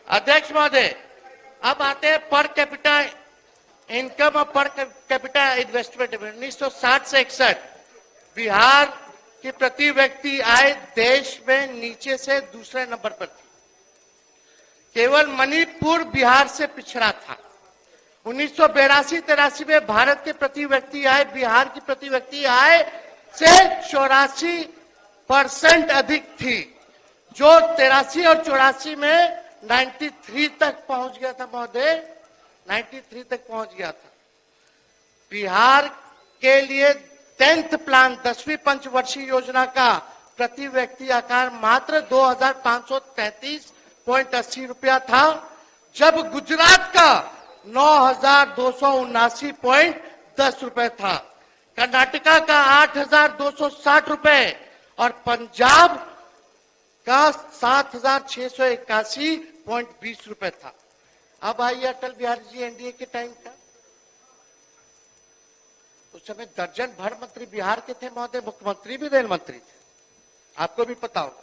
अध्यक्ष महोदय, अब आते हैं पर कैपिटा इनकम और पर कैपिटा इन्वेस्टमेंट। 1960 से 61 बिहार की प्रति व्यक्ति आय देश में नीचे से दूसरे नंबर पर थी। केवल मणिपुर बिहार से पिछड़ा था। 1982-83 में भारत के प्रति व्यक्ति आय बिहार की प्रति व्यक्ति आय से 84% अधिक थी, जो 83 और 84 में 93 तक पहुंच गया था महोदय, 93 तक पहुंच गया था। बिहार के लिए 10th प्लान 10वीं पंचवर्षीय योजना का प्रति व्यक्ति आकार मात्र 2,533.80 रुपया था, जब गुजरात का 9,279.10 रुपए था, कर्नाटका का 8,260 रुपए और पंजाब का 7,681.20 रुपए था। अब आइए अटल बिहारी जी एनडीए के टाइम का। उस समय दर्जन भर मंत्री बिहार के थे महोदय, मुख्यमंत्री भी रेल मंत्री थे, आपको भी पता होगा।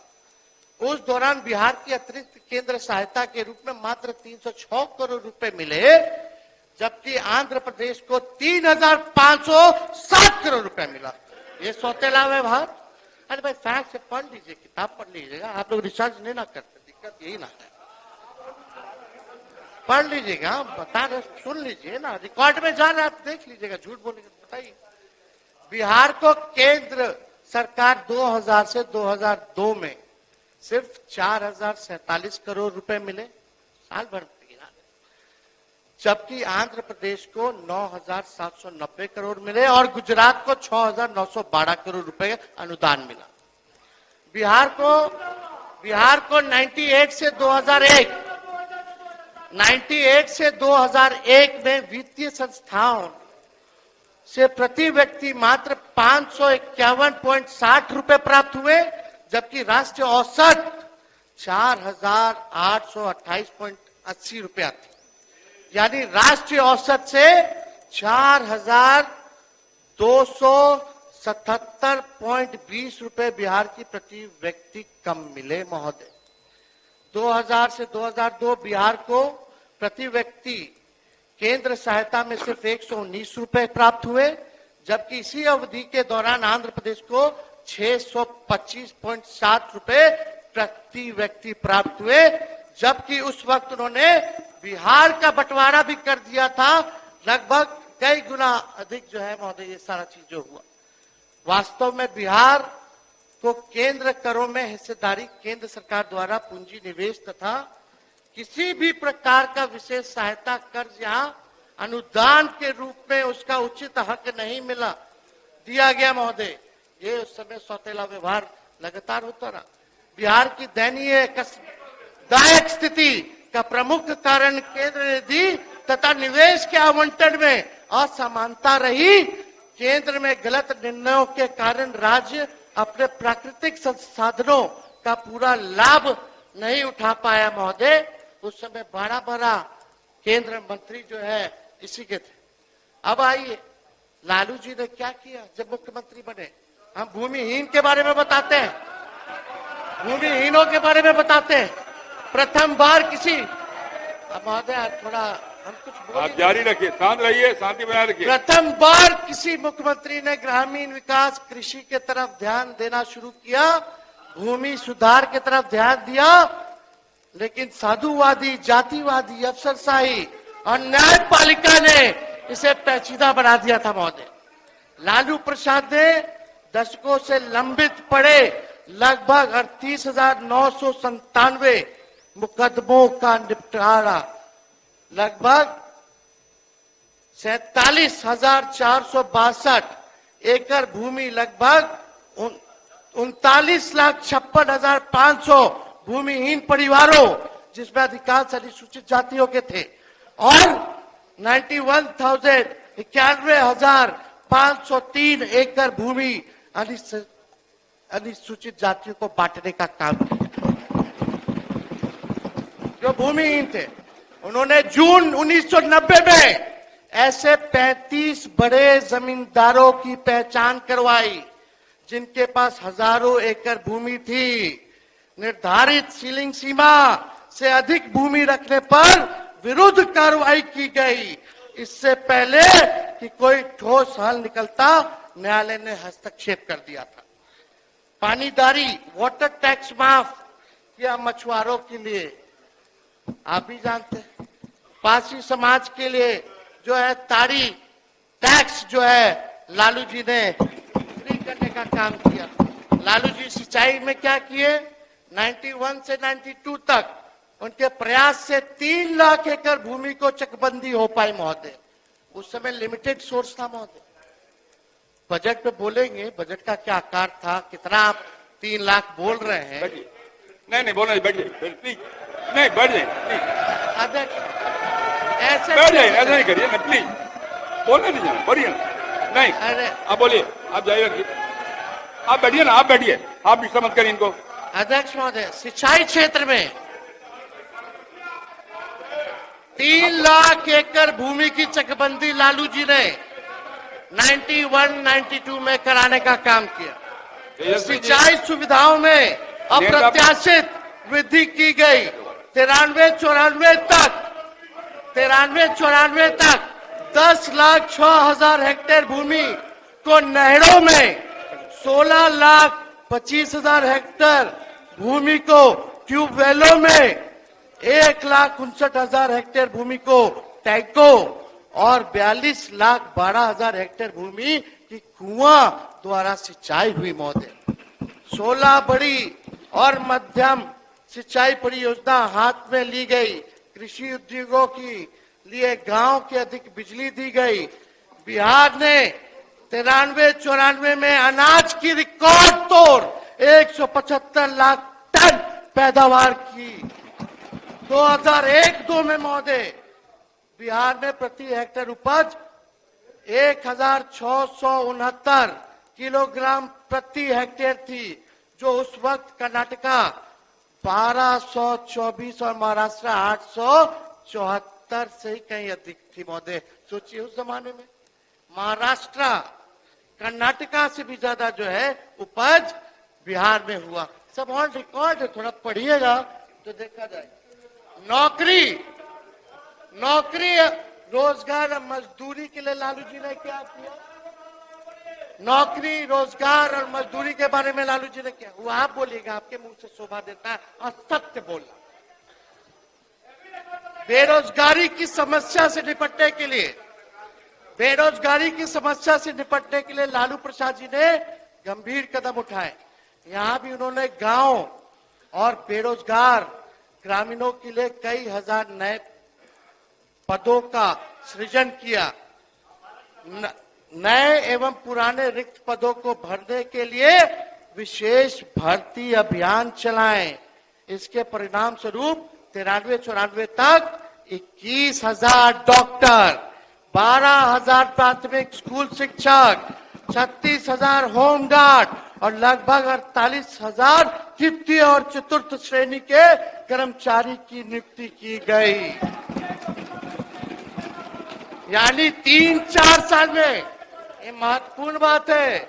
उस दौरान बिहार की अतिरिक्त केंद्र सहायता के रूप में मात्र 306 करोड़ रुपए मिले, जबकि आंध्र प्रदेश को 3,507 करोड़ रुपए मिला। ये सौतेला व्यवहार। अरे भाई फैक्ट से पढ़ लीजिए, किताब पढ़ लीजिएगा, आप लोग रिसर्च नहीं ना करते, दिक्कत यही ना है। पढ़ लीजिएगा, बता रहे, सुन लीजिए ना, रिकॉर्ड में जा रहे आप देख लीजिएगा, झूठ बोलेंगे बताइए। बिहार को केंद्र सरकार 2000 से 2002 में सिर्फ 4,047 करोड़ रुपए मिले साल भर, जबकि आंध्र प्रदेश को 9,790 करोड़ मिले और गुजरात को 6,912 करोड़ रुपए अनुदान मिला। बिहार को 98 से 2001 में वित्तीय संस्थाओं से प्रति व्यक्ति मात्र 551.60 रुपए प्राप्त हुए, जबकि राष्ट्रीय औसत 4,828.80 रुपया थी। यानी राष्ट्रीय औसत से 4,277.20 रुपए बिहार की प्रति व्यक्ति कम मिले महोदय। 2000 से 2002 बिहार को प्रति व्यक्ति केंद्र सहायता में सिर्फ 119 रुपए प्राप्त हुए, जबकि इसी अवधि के दौरान आंध्र प्रदेश को 625.7 रुपए प्रति व्यक्ति प्राप्त हुए, जबकि उस वक्त उन्होंने बिहार का बंटवारा भी कर दिया था, लगभग कई गुना अधिक जो है महोदय ये सारा चीज जो हुआ। वास्तव में बिहार को केंद्र करों में हिस्सेदारी केंद्र सरकार द्वारा पूंजी निवेश तथा किसी भी प्रकार का विशेष सहायता कर्ज या अनुदान के रूप में उसका उचित हक नहीं दिया गया महोदय। ये उस समय सौतेला व्यवहार लगातार होता रहा। बिहार की दयनीय दायक स्थिति का प्रमुख कारण केंद्र निधि तथा निवेश के आवंटन में असमानता रही। केंद्र में गलत निर्णयों के कारण राज्य अपने प्राकृतिक संसाधनों का पूरा लाभ नहीं उठा पाया महोदय। उस समय बड़ा केंद्र मंत्री जो है इसी के थे। अब आइए लालू जी ने क्या किया जब मुख्यमंत्री बने। हम भूमिहीन के बारे में बताते हैं, भूमिहीनों के बारे में बताते हैं। प्रथम बार किसी महोदय थोड़ा हम कुछ आप जारी रखिए, शांत रहिए, शांति बनाए रखिए। प्रथम बार किसी मुख्यमंत्री ने ग्रामीण विकास कृषि के तरफ ध्यान देना शुरू किया, भूमि सुधार के तरफ ध्यान दिया, लेकिन साधुवादी, जातिवादी, अफसरशाही और न्यायपालिका ने इसे पेचीदा बना दिया था महोदय। लालू प्रसाद ने दशकों से लंबित पड़े लगभग 38,997 मुकदमों का निपटारा, लगभग 47,462 एकड़ भूमि, लगभग 39,56,500 भूमिहीन परिवारों, जिसमें अधिकांश अनुसूचित जातियों के थे, और 91,503 एकड़ भूमि अनुसूचित जातियों को बांटने का काम किया। जो भूमिहीन थे उन्होंने जून 1990 में ऐसे 35 बड़े जमींदारों की पहचान करवाई जिनके पास हजारों एकड़ भूमि थी। निर्धारित सीलिंग सीमा से अधिक भूमि रखने पर विरुद्ध कार्रवाई की गई। इससे पहले कि कोई ठोस हल निकलता, न्यायालय ने हस्तक्षेप कर दिया था। पानीदारी, वाटर टैक्स माफ किया मछुआरों के लिए, आप भी जानते हैं। पासी समाज के लिए जो है ताड़ी टैक्स जो है लालू जी ने फ्री करने का काम किया। लालू जी सिंचाई में क्या किए, 91 से 92 तक उनके प्रयास से 3 लाख एकड़ भूमि को चकबंदी हो पाई महोदय। उस समय लिमिटेड सोर्स था महोदय। बजट पे बोलेंगे, बजट का क्या आकार था, कितना आप 3 लाख बोल रहे हैं। नहीं बोलना, बैठिए प्लीज, नहीं बैठ जाइए अध्यक्ष, ऐसे बैठ जाइए, ऐसा नहीं करिए ना प्लीज, बोलना नहीं जाना, बढ़िए नहीं। अरे आप बोलिए, आप जाइए, आप बैठिए ना, आप बैठिए, आप भी समझ करिए इनको। अध्यक्ष महोदय, सिंचाई क्षेत्र में 3 लाख एकड़ भूमि की चकबंदी लालू जी ने 91-92 में कराने का काम किया। सिंचाई सुविधाओं में अप्रत्याशित वृद्धि की गई। 93-94 तक 10,06,000 हेक्टेयर भूमि को नहरों में, 16,25,000 हेक्टेयर भूमि को ट्यूबवेलों में, 1,59,000 हेक्टेयर भूमि को टैंकों और 42,12,000 हेक्टेयर भूमि की कुआं द्वारा सिंचाई हुई महोदय। 16 बड़ी और मध्यम सिंचाई परियोजना हाथ में ली गई। कृषि उद्योगों की लिए गांव की अधिक बिजली दी गई। बिहार ने 93-94 में अनाज की रिकॉर्ड तोड़ 175 लाख टन पैदावार की। 2001-2 में महोदय बिहार में प्रति हेक्टेयर उपज 1,669 किलोग्राम प्रति हेक्टेयर थी, जो उस वक्त कर्नाटका 1224 और महाराष्ट्र 874 से ही कहीं अधिक थी महोदय। सोचिए उस जमाने में महाराष्ट्र कर्नाटका से भी ज्यादा जो है उपज बिहार में हुआ। सब ऑन रिकॉर्ड है, थोड़ा पढ़िएगा तो देखा जाए। नौकरी रोजगार और मजदूरी के लिए लालू जी ने क्या किया? नौकरी रोजगार और मजदूरी के बारे में लालू जी ने क्या हुआ? आप बोलिएगा, आपके मुंह से शोभा देता है और सत्य बोलना। बेरोजगारी की समस्या से निपटने के लिए लालू प्रसाद जी ने गंभीर कदम उठाए। यहां भी उन्होंने गांव और बेरोजगार ग्रामीणों के लिए कई हजार नए पदों का सृजन किया। नए एवं पुराने रिक्त पदों को भरने के लिए विशेष भर्ती अभियान चलाएं। इसके परिणाम स्वरूप 93-94 तक 21,000 डॉक्टर, 12,000 प्राथमिक स्कूल शिक्षक, 36,000 होमगार्ड और लगभग 48,000 तृतीय और चतुर्थ श्रेणी के कर्मचारी की नियुक्ति की गई। यानी 3-4 साल में, ये महत्वपूर्ण बात है,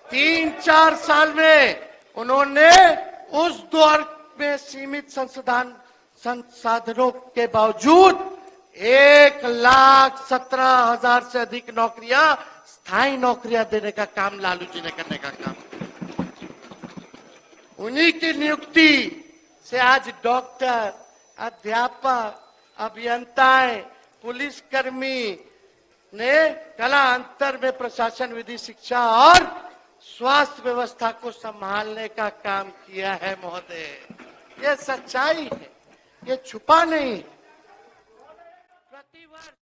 3-4 साल में उन्होंने उस दौर में सीमित संसाधनों के बावजूद 1,17,000 से अधिक नौकरियां, स्थायी नौकरियां देने का काम लालू जी ने करने का काम। उन्हीं की नियुक्ति से आज डॉक्टर, अध्यापक, अभियंताएं, पुलिसकर्मी ने कला अंतर में प्रशासन, विधि, शिक्षा और स्वास्थ्य व्यवस्था को संभालने का काम किया है महोदय। ये सच्चाई है, ये छुपा नहीं है।